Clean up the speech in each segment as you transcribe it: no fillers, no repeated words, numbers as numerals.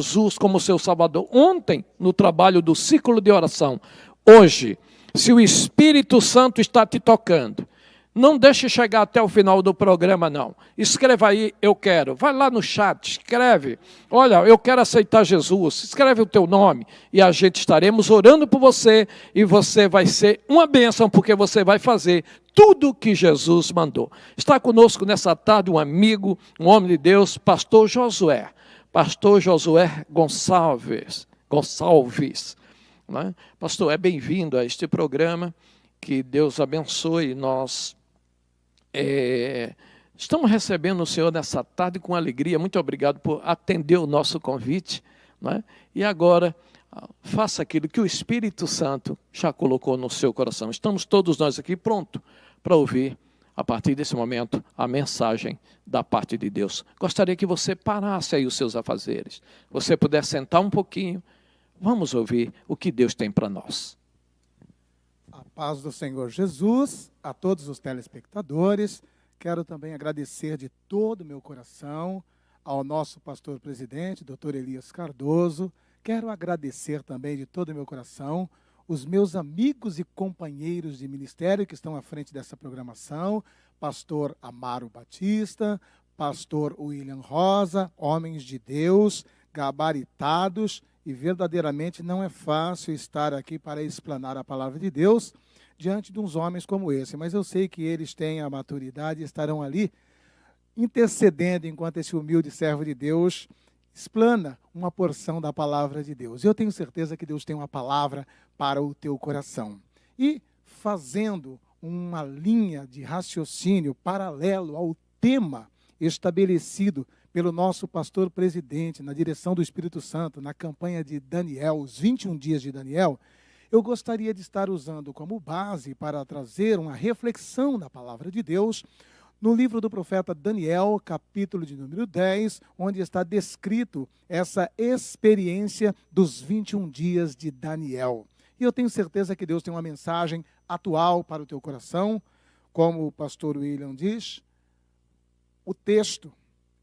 Jesus como seu Salvador. Ontem, no trabalho do ciclo de oração. Hoje, se o Espírito Santo está te tocando, não deixe chegar até o final do programa, não. Escreva aí, eu quero. Vai lá no chat, escreve. Olha, eu quero aceitar Jesus. Escreve o teu nome e a gente estaremos orando por você e você vai ser uma bênção porque você vai fazer tudo que Jesus mandou. Está conosco nessa tarde um amigo, um homem de Deus, pastor Josué. Pastor Josué Gonçalves. Né? Pastor, é bem-vindo a este programa. Que Deus abençoe. Nós estamos recebendo o Senhor nessa tarde com alegria. Muito obrigado por atender o nosso convite. Né? E agora, faça aquilo que o Espírito Santo já colocou no seu coração. Estamos todos nós aqui prontos para ouvir, a partir desse momento, a mensagem da parte de Deus. Gostaria que você parasse aí os seus afazeres. Você puder sentar um pouquinho. Vamos ouvir o que Deus tem para nós. A paz do Senhor Jesus, a todos os telespectadores. Quero também agradecer de todo o meu coração ao nosso pastor presidente, Dr. Elias Cardoso. Quero agradecer também de todo o meu coração os meus amigos e companheiros de ministério que estão à frente dessa programação, pastor Amaro Batista, pastor William Rosa, homens de Deus, gabaritados, e verdadeiramente não é fácil estar aqui para explanar a palavra de Deus diante de uns homens como esse, mas eu sei que eles têm a maturidade e estarão ali intercedendo enquanto esse humilde servo de Deus explana uma porção da palavra de Deus. Eu tenho certeza que Deus tem uma palavra para o teu coração. E fazendo uma linha de raciocínio paralelo ao tema estabelecido pelo nosso pastor presidente, na direção do Espírito Santo, na campanha de Daniel, os 21 dias de Daniel, eu gostaria de estar usando como base para trazer uma reflexão na palavra de Deus, no livro do profeta Daniel, capítulo de número 10, onde está descrito essa experiência dos 21 dias de Daniel. E eu tenho certeza que Deus tem uma mensagem atual para o teu coração. Como o pastor William diz, o texto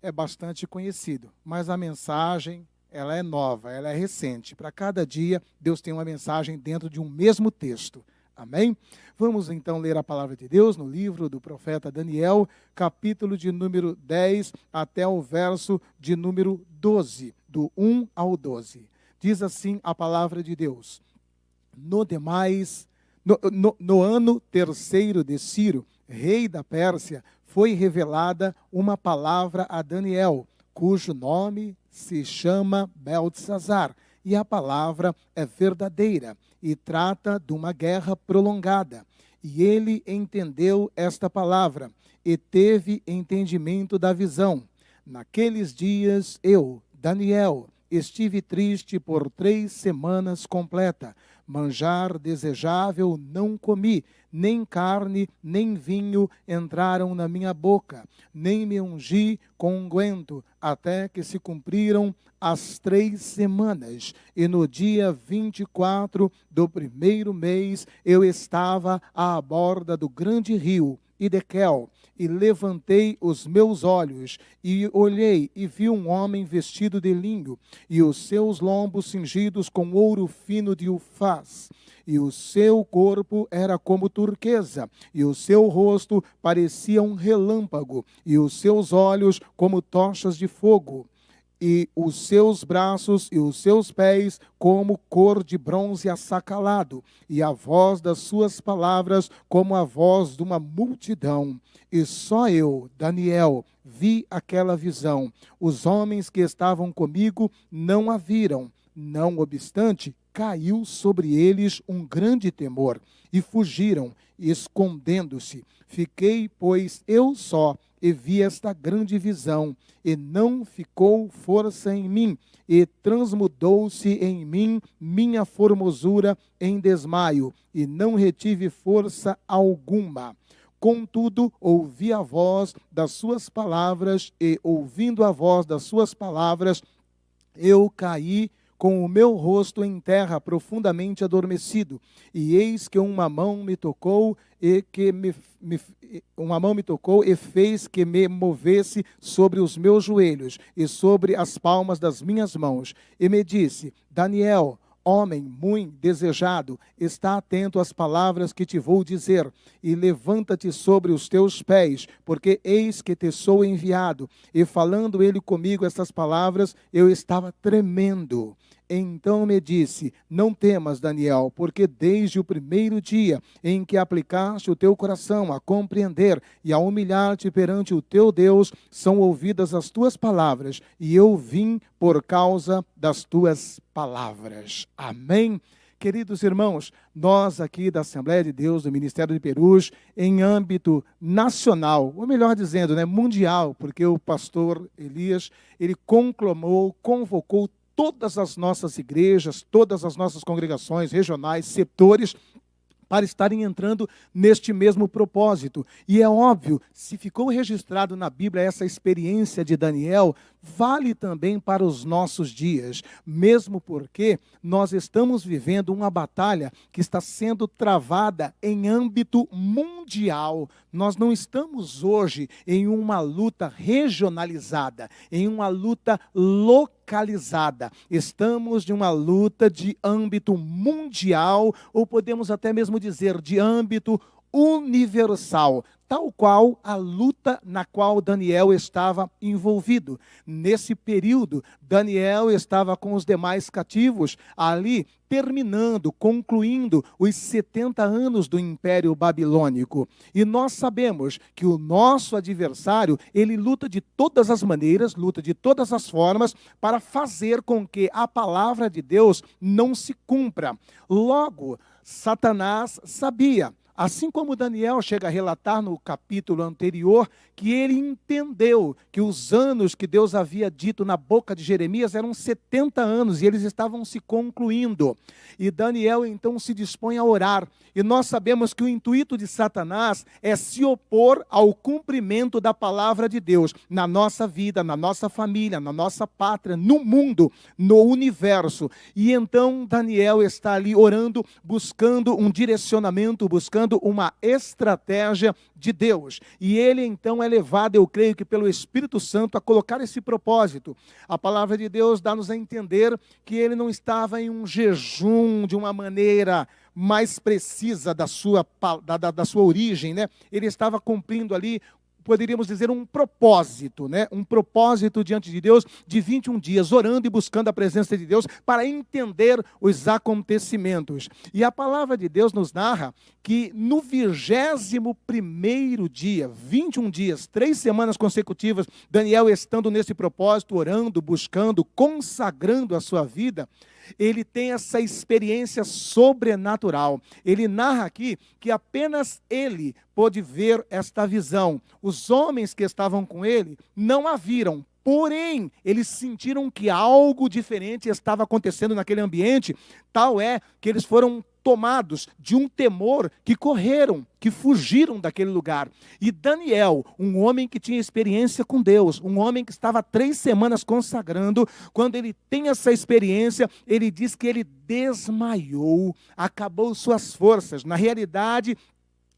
é bastante conhecido, mas a mensagem, ela é nova, ela é recente. Para cada dia, Deus tem uma mensagem dentro de um mesmo texto. Amém? Vamos então ler a palavra de Deus no livro do profeta Daniel, capítulo de número 10 até o verso de número 12, do 1 ao 12. Diz assim a palavra de Deus: No ano terceiro de Ciro, rei da Pérsia, foi revelada uma palavra a Daniel, cujo nome se chama Beltesazar, e a palavra é verdadeira e trata de uma guerra prolongada. E ele entendeu esta palavra e teve entendimento da visão. Naqueles dias eu, Daniel, estive triste por 3 semanas completa. Manjar desejável não comi, nem carne, nem vinho entraram na minha boca, nem me ungi com unguento, até que se cumpriram as 3 semanas. E no dia 24 do primeiro mês, eu estava à borda do grande rio Idequel, e levantei os meus olhos, e olhei, e vi um homem vestido de linho, e os seus lombos cingidos com ouro fino de Ufaz, e o seu corpo era como turquesa, e o seu rosto parecia um relâmpago, e os seus olhos como tochas de fogo, e os seus braços e os seus pés como cor de bronze assacalado, e a voz das suas palavras como a voz de uma multidão. E só eu, Daniel, vi aquela visão. Os homens que estavam comigo não a viram. Não obstante, caiu sobre eles um grande temor, e fugiram, escondendo-se. Fiquei, pois, eu só, e vi esta grande visão, e não ficou força em mim, e transmudou-se em mim minha formosura em desmaio, e não retive força alguma. Contudo, ouvi a voz das suas palavras, e ouvindo a voz das suas palavras, eu caí com o meu rosto em terra profundamente adormecido. E eis que uma mão me tocou e fez que me movesse sobre os meus joelhos e sobre as palmas das minhas mãos. E me disse: Daniel, homem muito desejado, está atento às palavras que te vou dizer, e levanta-te sobre os teus pés, porque eis que te sou enviado. E falando ele comigo estas palavras, eu estava tremendo. Então me disse: não temas, Daniel, porque desde o primeiro dia em que aplicaste o teu coração a compreender e a humilhar-te perante o teu Deus, são ouvidas as tuas palavras, e eu vim por causa das tuas palavras. Amém? Queridos irmãos, nós aqui da Assembleia de Deus, do Ministério de Perus, em âmbito nacional, ou melhor dizendo, mundial, porque o pastor Elias, ele convocou todas as nossas igrejas, todas as nossas congregações regionais, setores, para estarem entrando neste mesmo propósito. E é óbvio, se ficou registrado na Bíblia essa experiência de Daniel, vale também para os nossos dias, mesmo porque nós estamos vivendo uma batalha que está sendo travada em âmbito mundial. Nós não estamos hoje em uma luta regionalizada, em uma luta localizada. Estamos de uma luta de âmbito mundial, ou podemos até mesmo dizer de âmbito universal, tal qual a luta na qual Daniel estava envolvido. Nesse período, Daniel estava com os demais cativos ali, concluindo os 70 anos do Império Babilônico. E nós sabemos que o nosso adversário, ele luta de todas as maneiras, luta de todas as formas, para fazer com que a palavra de Deus não se cumpra. Logo, Satanás sabia, assim como Daniel chega a relatar no capítulo anterior, que ele entendeu que os anos que Deus havia dito na boca de Jeremias eram 70 anos e eles estavam se concluindo. E Daniel então se dispõe a orar. E nós sabemos que o intuito de Satanás é se opor ao cumprimento da palavra de Deus na nossa vida, na nossa família, na nossa pátria, no mundo, no universo. E então Daniel está ali orando, buscando um direcionamento, buscando uma estratégia de Deus. E ele então é levado, eu creio que pelo Espírito Santo, a colocar esse propósito. A palavra de Deus dá-nos a entender que ele não estava em um jejum de uma maneira mais precisa da sua origem, Ele estava cumprindo ali, poderíamos dizer, um propósito, Um propósito diante de Deus de 21 dias, orando e buscando a presença de Deus para entender os acontecimentos. E a palavra de Deus nos narra que no 21º dia, 21 dias, 3 semanas consecutivas, Daniel estando nesse propósito, orando, buscando, consagrando a sua vida, ele tem essa experiência sobrenatural. Ele narra aqui que apenas ele pôde ver esta visão. Os homens que estavam com ele não a viram. Porém, eles sentiram que algo diferente estava acontecendo naquele ambiente, tal é que eles foram tomados de um temor que correram, que fugiram daquele lugar. E Daniel, um homem que tinha experiência com Deus, um homem que estava 3 semanas consagrando, quando ele tem essa experiência, ele diz que ele desmaiou, acabou suas forças. Na realidade,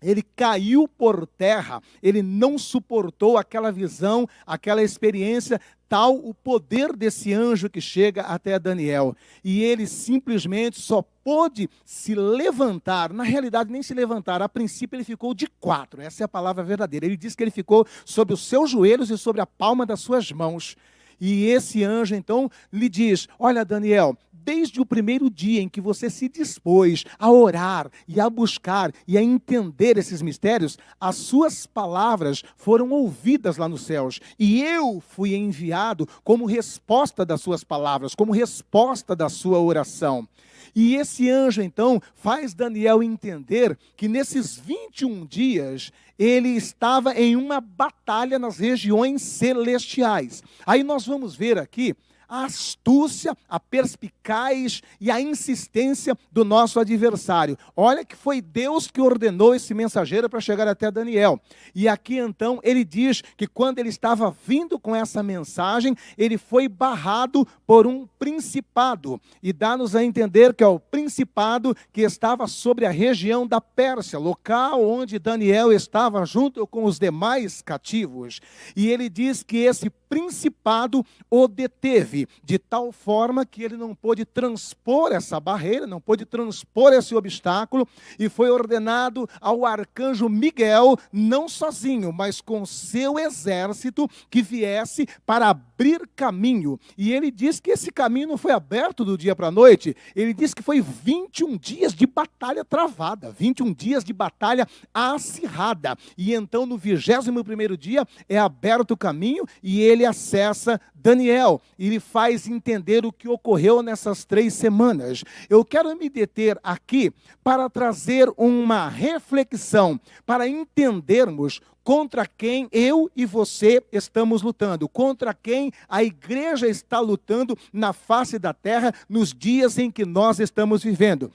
ele caiu por terra, ele não suportou aquela visão, aquela experiência, tal o poder desse anjo que chega até Daniel. E ele simplesmente só pôde se levantar, na realidade nem se levantar, a princípio ele ficou de 4, essa é a palavra verdadeira. Ele diz que ele ficou sobre os seus joelhos e sobre a palma das suas mãos. E esse anjo então lhe diz: olha, Daniel, desde o primeiro dia em que você se dispôs a orar e a buscar e a entender esses mistérios, as suas palavras foram ouvidas lá nos céus. E eu fui enviado como resposta das suas palavras, como resposta da sua oração. E esse anjo, então, faz Daniel entender que nesses 21 dias, ele estava em uma batalha nas regiões celestiais. Aí nós vamos ver aqui a astúcia, a perspicaz e a insistência do nosso adversário. Olha que foi Deus que ordenou esse mensageiro para chegar até Daniel. E aqui então ele diz que quando ele estava vindo com essa mensagem, ele foi barrado por um principado. E dá-nos a entender que é o principado que estava sobre a região da Pérsia, local onde Daniel estava junto com os demais cativos. E ele diz que esse principado o deteve, de tal forma que ele não pôde transpor essa barreira, não pôde transpor esse obstáculo, e foi ordenado ao arcanjo Miguel, não sozinho, mas com seu exército, que viesse para abrir caminho. E ele diz que esse caminho não foi aberto do dia para a noite, ele diz que foi 21 dias de batalha travada, 21 dias de batalha acirrada. E então no 21º dia é aberto o caminho e ele acessa Daniel, e lhe faz entender o que ocorreu nessas 3 semanas. Eu quero me deter aqui para trazer uma reflexão, para entendermos contra quem eu e você estamos lutando, contra quem a igreja está lutando na face da terra nos dias em que nós estamos vivendo.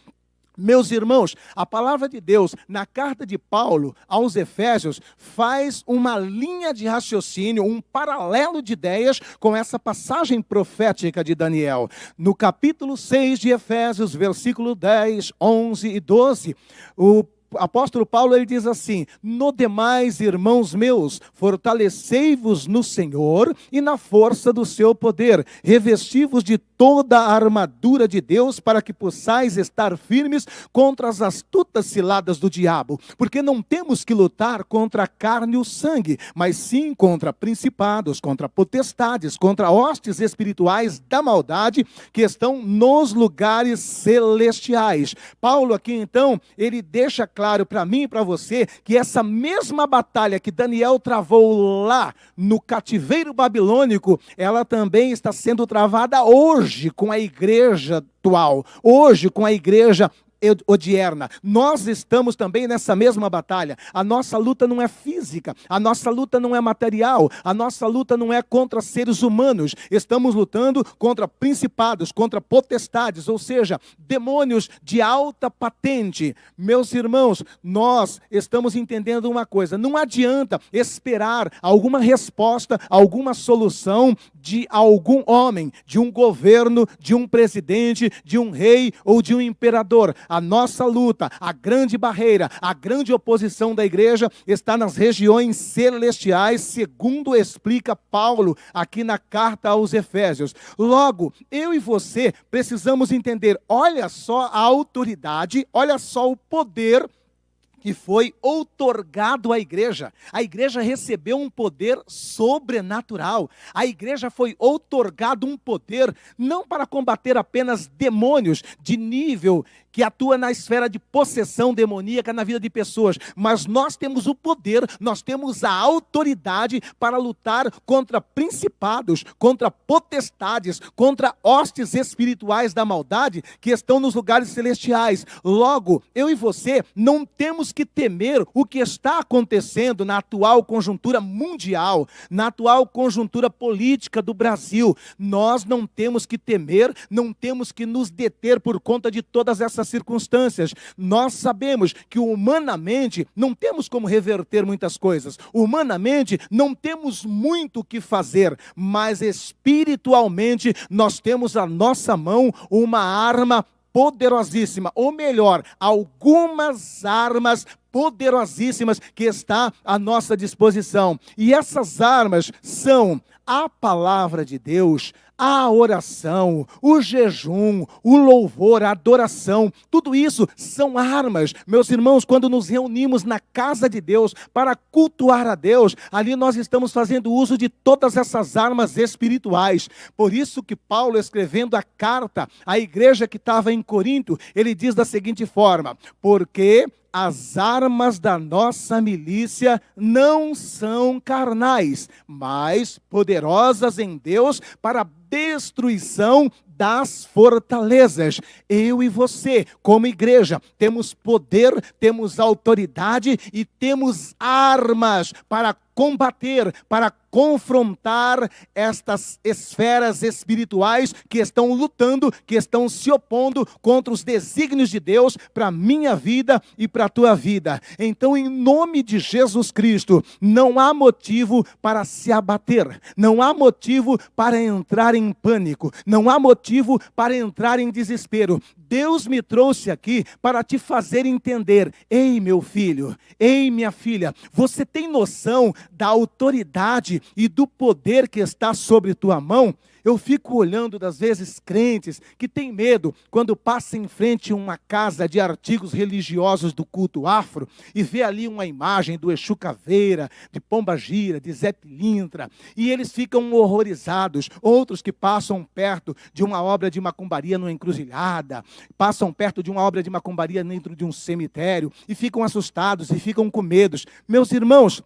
Meus irmãos, a palavra de Deus, na carta de Paulo aos Efésios, faz uma linha de raciocínio, um paralelo de ideias com essa passagem profética de Daniel. No capítulo 6 de Efésios, versículo 10, 11 e 12, o apóstolo Paulo ele diz assim: no demais, irmãos meus, fortalecei-vos no Senhor e na força do seu poder, revesti-vos de toda a armadura de Deus, para que possais estar firmes contra as astutas ciladas do diabo, porque não temos que lutar contra a carne e o sangue, mas sim contra principados, contra potestades, contra hostes espirituais da maldade que estão nos lugares celestiais. Paulo aqui então, ele deixa claro para mim e para você que essa mesma batalha que Daniel travou lá no cativeiro babilônico, ela também está sendo travada hoje com a igreja atual, hoje com a igreja odierna. Nós estamos também nessa mesma batalha. A nossa luta não é física, a nossa luta não é material, a nossa luta não é contra seres humanos. Estamos lutando contra principados, contra potestades, ou seja, demônios de alta patente. Meus irmãos, nós estamos entendendo uma coisa: não adianta esperar alguma resposta, alguma solução de algum homem, de um governo, de um presidente, de um rei ou de um imperador. A nossa luta, a grande barreira, a grande oposição da igreja está nas regiões celestiais, segundo explica Paulo aqui na carta aos Efésios. Logo, eu e você precisamos entender, olha só a autoridade, olha só o poder que foi outorgado à igreja. A igreja recebeu um poder sobrenatural. A igreja foi outorgado um poder não para combater apenas demônios de nível que atua na esfera de possessão demoníaca na vida de pessoas, mas nós temos o poder, nós temos a autoridade para lutar contra principados, contra potestades, contra hostes espirituais da maldade que estão nos lugares celestiais. Logo, eu e você não temos que temer o que está acontecendo na atual conjuntura mundial, na atual conjuntura política do Brasil. Nós não temos que temer, não temos que nos deter por conta de todas essas circunstâncias. Nós sabemos que humanamente não temos como reverter muitas coisas. Humanamente não temos muito o que fazer, mas espiritualmente nós temos à nossa mão uma arma poderosíssima, ou melhor, algumas armas poderosíssimas que está à nossa disposição. E essas armas são a palavra de Deus, a oração, o jejum, o louvor, a adoração. Tudo isso são armas. Meus irmãos, quando nos reunimos na casa de Deus para cultuar a Deus, ali nós estamos fazendo uso de todas essas armas espirituais. Por isso que Paulo, escrevendo a carta à igreja que estava em Corinto, ele diz da seguinte forma: porque as armas da nossa milícia não são carnais, mas poderosas em Deus para a destruição das fortalezas. Eu e você, como igreja, temos poder, temos autoridade e temos armas para combater, para confrontar estas esferas espirituais que estão lutando, que estão se opondo contra os desígnios de Deus para a minha vida e para a tua vida. Então, em nome de Jesus Cristo, não há motivo para se abater, não há motivo para entrar em pânico, não há motivo para entrar em desespero. Deus me trouxe aqui para te fazer entender: ei, meu filho, ei, minha filha, você tem noção da autoridade e do poder que está sobre tua mão? Eu fico olhando, das vezes, crentes que têm medo quando passa em frente a uma casa de artigos religiosos do culto afro e vê ali uma imagem do Exu Caveira, de Pomba Gira, de Zé Pilintra, e eles ficam horrorizados. Outros que passam perto de uma obra de macumbaria numa encruzilhada, passam perto de uma obra de macumbaria dentro de um cemitério e ficam assustados e ficam com medos. Meus irmãos,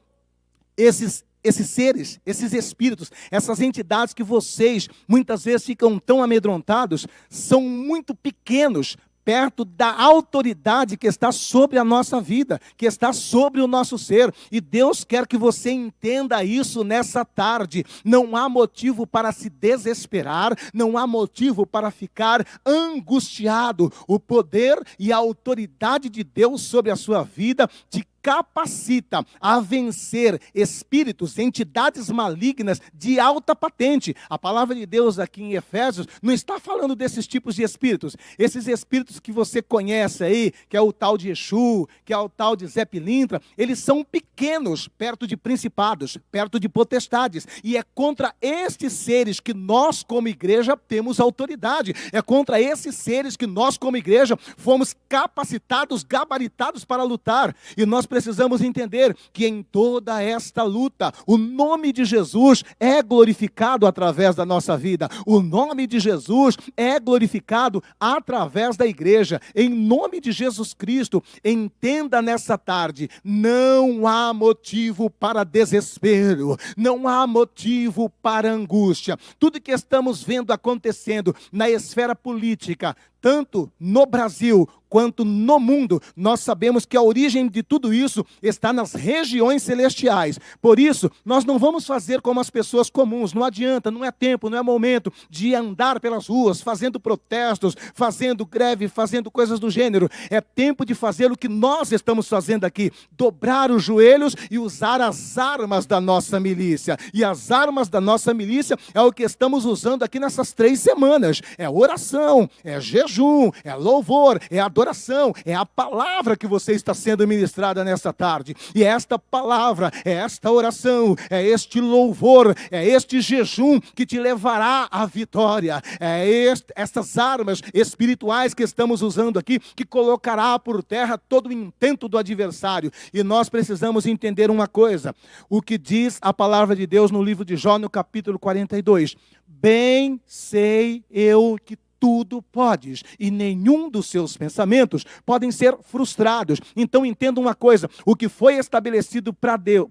esses seres, esses espíritos, essas entidades que vocês muitas vezes ficam tão amedrontados, são muito pequenos perto da autoridade que está sobre a nossa vida, que está sobre o nosso ser. E Deus quer que você entenda isso nessa tarde. Não há motivo para se desesperar, não há motivo para ficar angustiado. O poder e a autoridade de Deus sobre a sua vida te capacita a vencer espíritos, entidades malignas de alta patente. A palavra de Deus aqui em Efésios não está falando desses tipos de espíritos. Esses espíritos que você conhece aí, que é o tal de Exu, que é o tal de Zé Pilintra, eles são pequenos perto de principados, perto de potestades. E é contra estes seres que nós, como igreja, temos autoridade. É contra esses seres que nós, como igreja, fomos capacitados, gabaritados para lutar. E nós precisamos entender que em toda esta luta, o nome de Jesus é glorificado através da nossa vida. O nome de Jesus é glorificado através da igreja. Em nome de Jesus Cristo, entenda nessa tarde, não há motivo para desespero, não há motivo para angústia. Tudo que estamos vendo acontecendo na esfera política, tanto no Brasil quanto no mundo, nós sabemos que a origem de tudo isso está nas regiões celestiais. Por isso, nós não vamos fazer como as pessoas comuns. Não adianta, não é tempo, não é momento de andar pelas ruas, fazendo protestos, fazendo greve, fazendo coisas do gênero. É tempo de fazer o que nós estamos fazendo aqui, dobrar os joelhos e usar as armas da nossa milícia. E as armas da nossa milícia é o que estamos usando aqui nessas 3 semanas. É oração, é jejum, é louvor, é adoração, é a palavra que você está sendo ministrada nesta tarde. E é esta palavra, é esta oração, é este louvor, é este jejum que te levará à vitória. É estas armas espirituais que estamos usando aqui, que colocará por terra todo o intento do adversário. E nós precisamos entender uma coisa, o que diz a palavra de Deus no livro de Jó, no capítulo 42. Bem sei eu que tudo podes, e nenhum dos seus pensamentos podem ser frustrados. Então entenda uma coisa, o que foi estabelecido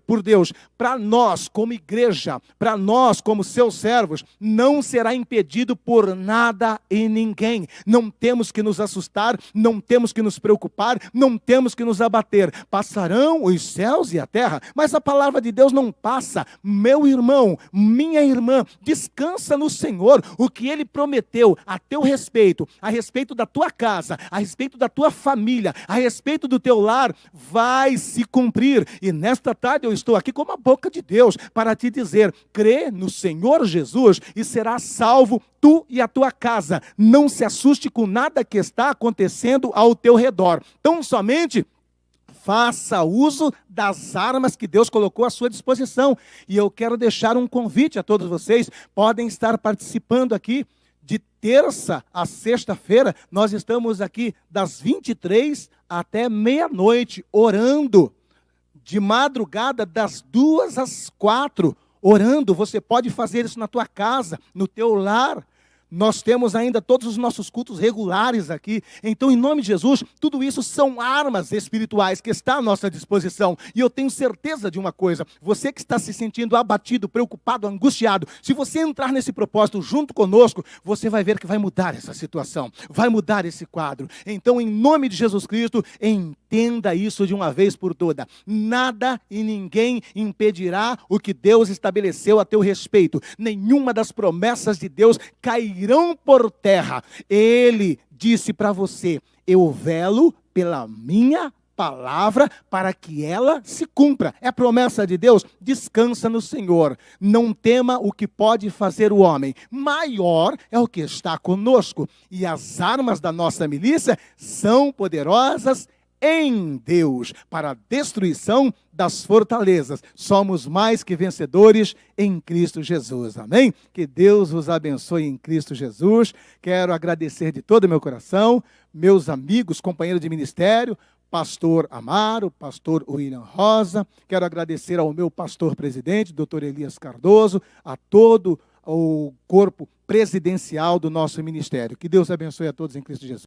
por Deus, para nós como igreja, para nós como seus servos, não será impedido por nada e ninguém. Não temos que nos assustar, não temos que nos preocupar, não temos que nos abater. Passarão os céus e a terra, mas a palavra de Deus não passa. Meu irmão, minha irmã, descansa no Senhor. O que Ele prometeu a teu respeito, a respeito da tua casa, a respeito da tua família, a respeito do teu lar, vai se cumprir. E nesta tarde eu estou aqui como a boca de Deus para te dizer: crê no Senhor Jesus e serás salvo, tu e a tua casa. Não se assuste com nada que está acontecendo ao teu redor. Tão somente faça uso das armas que Deus colocou à sua disposição. E eu quero deixar um convite a todos vocês. Podem estar participando aqui. De terça a sexta-feira, nós estamos aqui das 23 até meia-noite, orando. De madrugada, das 2 às 4, orando. Você pode fazer isso na tua casa, no teu lar. Nós temos ainda todos os nossos cultos regulares aqui. Então, em nome de Jesus, tudo isso são armas espirituais que estão à nossa disposição. E eu tenho certeza de uma coisa: você que está se sentindo abatido, preocupado, angustiado, se você entrar nesse propósito junto conosco, você vai ver que vai mudar essa situação, vai mudar esse quadro. Então, em nome de Jesus Cristo, em Entenda isso de uma vez por todas. Nada e ninguém impedirá o que Deus estabeleceu a teu respeito. Nenhuma das promessas de Deus cairão por terra. Ele disse para você: eu velo pela minha palavra para que ela se cumpra. É promessa de Deus. Descansa no Senhor. Não tema o que pode fazer o homem. Maior é o que está conosco. E as armas da nossa milícia são poderosas em Deus para a destruição das fortalezas. Somos mais que vencedores em Cristo Jesus. Amém? Que Deus vos abençoe em Cristo Jesus. Quero agradecer de todo o meu coração meus amigos, companheiros de ministério, pastor Amaro, pastor William Rosa. Quero agradecer ao meu pastor presidente, doutor Elias Cardoso, a todo o corpo presidencial do nosso ministério. Que Deus abençoe a todos em Cristo Jesus.